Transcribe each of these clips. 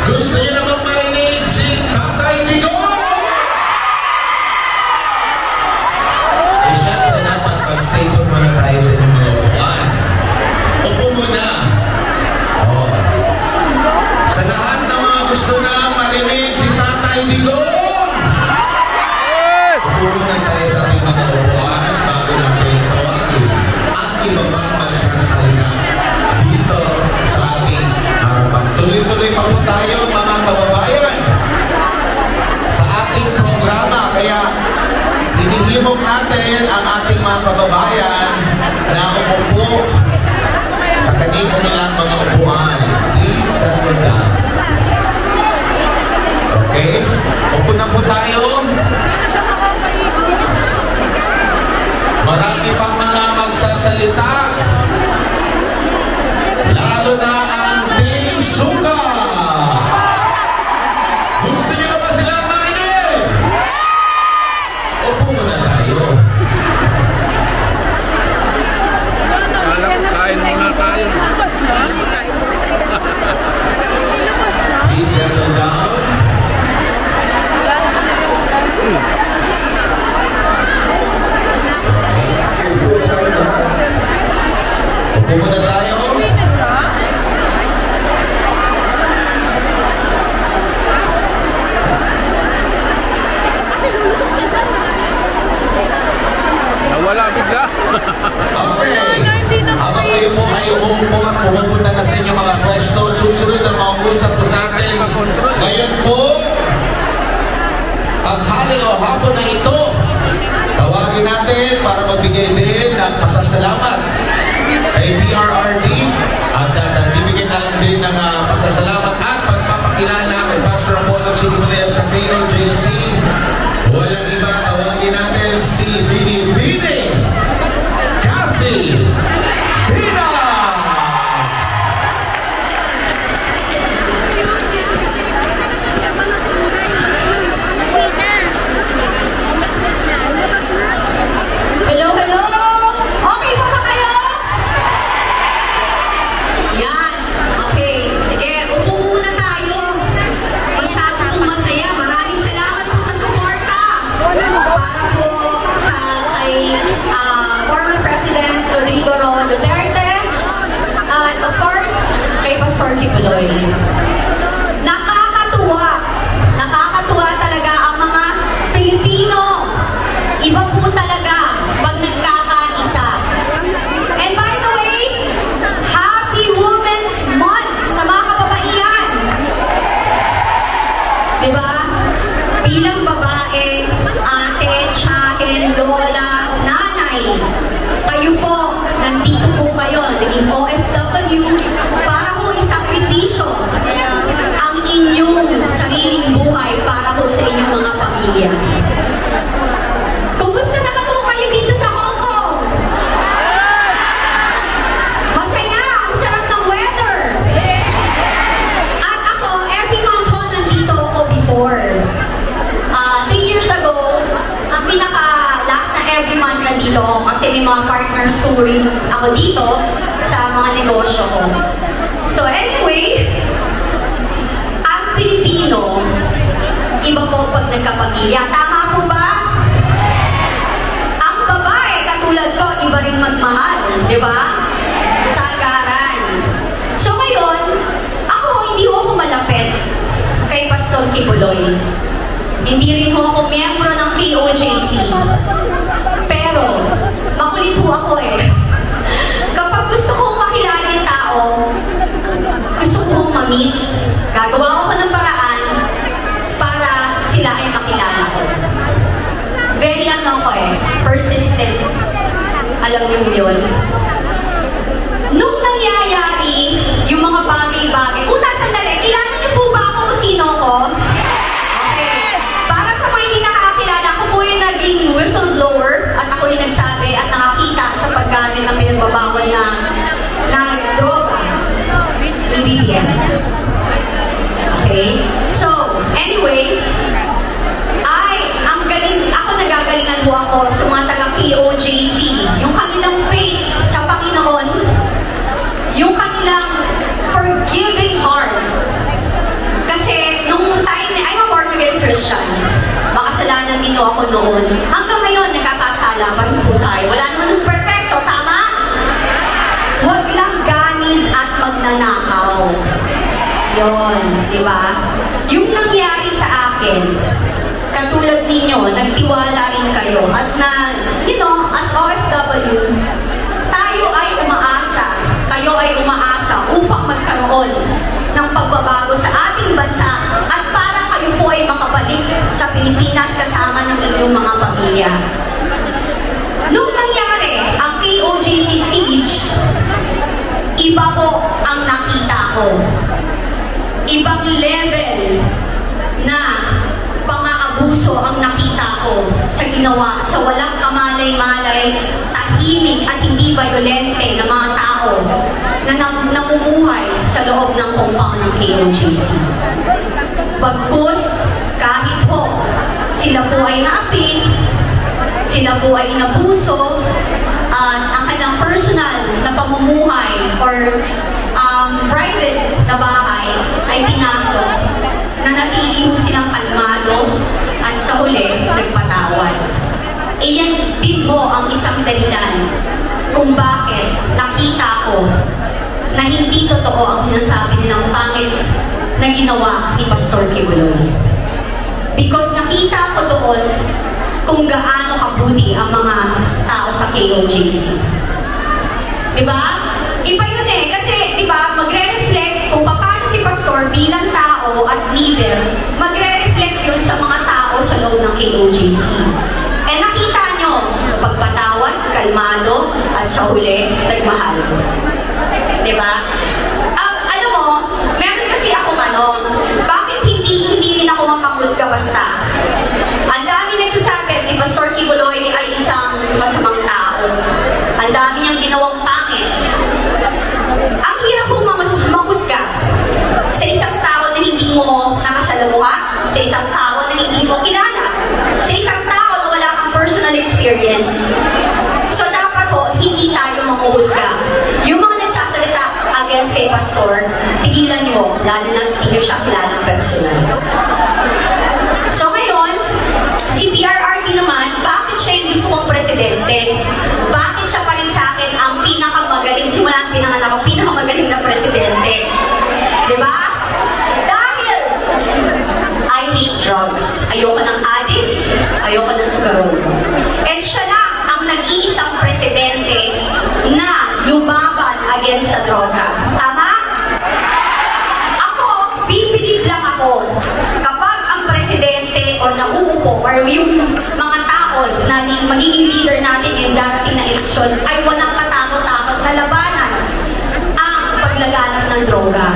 Gusto niyo naman marinig si Tatay Digong? Eh, syempre dapat mag-stay put muna tayo sa inyong mga upuan. Upo muna. Oh. Sa lahat ng mga gusto na marinig si Tatay Digong, upo muna tayo sa ating mga upuan bago natin tawagin ang iba pang magsasalita dito sa ating harapan. Tuloy-tuloy pa po tayo mga kababayan sa ating programa, kaya hinihimok natin ang ating mga kababayan na umupo sa kanilang mga upuan. Please settle down. Okay? Upo na po tayo. Marami pang mga magsasalita, lalo na ang Team Suka. Gusto niyo na ba sila marinig? Upo muna tayo. Kain muna tayo. Please settle down. Upo muna tayo. Nawala bigla. Okay. Habang kayo po ay umupunta na sa inyong mga pwesto, susunod na mausap po sa atin. Ngayon po, tanghali o hapon na ito, tawagin natin para magbigay din ng pasasalamat kay PRRD at nagbibigay na lang din ng pasasalamat at pagpapakilala kay Pastor Apollo Sigmund sa KOJC. Walang iba, tawagin natin si Bini Kathy Pina! Hello, hello! Okay pa ba kayo? Yan. Okay. Sige, upo muna tayo. Masyado pong masaya. Maraming salamat po sa suporta. Para po sa kay former President Rodrigo Roa Duterte. At of course, kay Pastor Kibuloy. Nakakatuwa. Nakakatuwa talaga ang mga Pilipino. Iba po talaga pag nagkakaisa. And by the way, Happy Women's Month sa mga kababaihan. Diba? Bilang babae, ate, tiyahin, lola, nanay, kayo po, nandito po kayo, naging OFW, para po isakripisyo ang inyong sariling buhay para po sa inyong mga pamilya. Kumusta naman po kayo dito sa Hong Kong? Yes! Masaya! Ang sarap ng weather! At ako, every month ho, nandito ako before. 3 years ago, ang pinaka-last na every month nandito ako kasi may mga partners who rin ako dito sa mga negosyo ko. So anyway, ang Pilipino, iba po pag nagkapamilya. Tama po ba? Ang babae, katulad ko, iba rin magmahal. Di ba? Sagaran. So ngayon, hindi ho ako malapit kay Pastor Kibuloy. Hindi rin ho ako miyembro ng KOJC. Pero, makulit ho ako eh. Kapag gusto kong makilala yung tao, gusto kong ma-meet, gagawa ko ng paraan para sila ay makilala ko. Very persistent. Alam niyo yun? Nung nangyayari yung mga bagay-bagay, una sandali, kilala niyo po ba ako kung sino ko? Okay. Para sa mga hindi nakakilala, ako po yung naging whistleblower at ako yung nagsabi at nakakita sa paggamit ng pinagbabawal na droga. BBM. Okay? So, anyway, ako nagagalingan po ako sa mga taga-KOJC. Yung kanilang faith sa Panginoon, yung kanilang forgiving heart. Kasi ako noon. Hanggang ngayon, nagkakasala pa rin po tayo. Wala naman yung perfecto, tama? Huwag lang ganid at magnanakaw. Yun, di ba? Yung nangyari sa akin, katulad ninyo, nagtiwala rin kayo. At na, you know, as OFW, tayo ay umaasa, kayo ay umaasa upang magkaroon ng pagbabago sa ating bansa at para kayo po ay makabalik sa Pilipinas kasama ng inyong mga pamilya. Nung nangyari ang KOJC siege, iba po ang nakita ko. Ibang level na pang-aabuso ang nakita ko sa ginawa sa walang kamalay-malay, tahimik at hindi violente na mga tao na namumuhay sa loob ng compound ng KOJC. Pagkus, kahit po sila po ay naapi, sila po ay inabuso, ang kanilang personal na pamumuhay or private na bahay ay pinasok, nanatili po silang kalmado at sa huli nagpatawad. Iyan din po ang isang dahilan kung bakit nakita ko na hindi totoo ang sinasabi nilang pangit na ginawa ni Pastor Kibuloy. Because nakita ko doon kung gaano kabuti ang mga tao sa KOJC. Diba? Iba yun eh. Kasi, diba, magre-reflect kung paano si Pastor bilang tao at leader, magre-reflect yun sa mga tao sa loob ng KOJC. Eh, nakita nyo, pagpatawad, kalmado, at sa huli, nagmahal. Diba? Alam mo, meron kasi akong bakit hindi rin ako mapanghusga basta? Ang dami nagsasabi, si Pastor Kibuloy ay isang masamang tao. Ang dami niyang ginawang pangit. Ang hirap kong manghusga sa isang tao na hindi mo nakasalamuha, sa isang tao na hindi mo kilala, sa isang tao na wala kang personal experience. So dapat ho, hindi tayo manghuhusga. Yung mga nagsasalita against kay Pastor, tigilan niyo, lalo na hindi niyo siya kilala personal. So ngayon, si PRRD naman, bakit siya yung gusto kong presidente? Bakit siya pa rin sa akin ang pinakamagaling, simula ang pinanganak ang pinakamagaling na presidente? Diba? Dahil I hate drugs. Ayoko ng addict, ayoko ng sugarol. And siya lang ang nag-iisang presidente na lumaban against sa droga. Tama? Ako, bibilib lang ako kapag ang presidente o nauupo or yung mga tao na magiging leader natin yung darating na eleksyon ay walang katakot-takot na labanan ang paglaganap ng droga.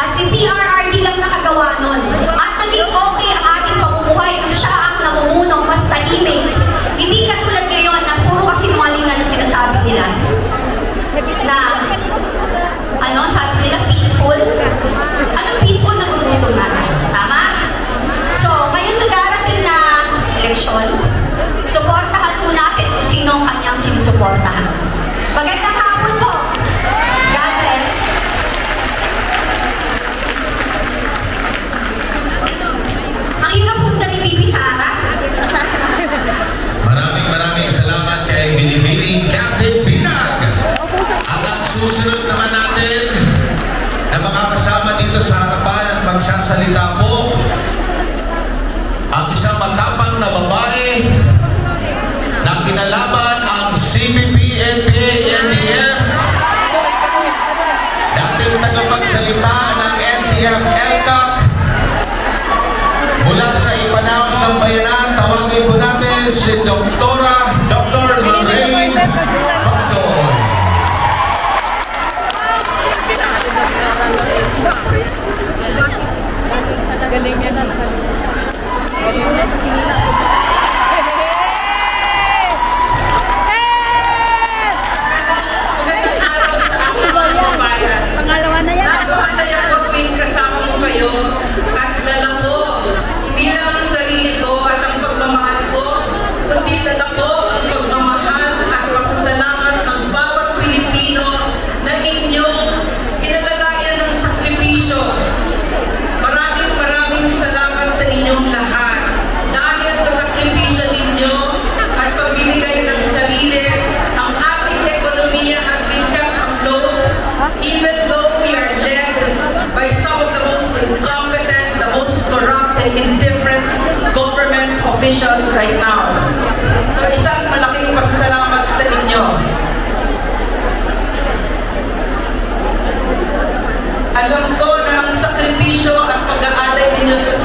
At si PRRD lang nakagawa nun. At naging okay ang ating pamumuhay kung siya ang namumuno, mas tahimik. Hindi katulad ngayon na puro kasinungaling na sinasabi nila. Na, sabi nila peaceful. Anong peaceful na gugutom natin? Tama? So, ngayon sa darating na eleksyon, suportahan po natin kung sino ang kanyang sinusuportahan. Magandang hapon po. God bless. Ang hirap sundan ni Bibi Sara. Maraming salamat kay Binibini Cathy Binag. At ang susunod naman natin na makakasama dito sa harapan at magsasalita po ang isang matapang na babae na kinalaban ang CBP-NPA-NDF, dating tagapagsalita ng NCF-ELCAC mula sa Ipanao, Sambayanan. Tawagin po natin si Dr. Lorraine Bacdoy. Galing yan ang salita. Pangalawa na yan. Napakasaya ko tuwing kasama mo kayo at dala ko hindi lang ang sarili ko at ang pagmamahal ko, kundi dala ko ang pagmamahal at natin in different government officials right now. So isang malaking pasasalamat sa inyo. Alam ko na ang sakripisyo at pag-aalay ninyo sa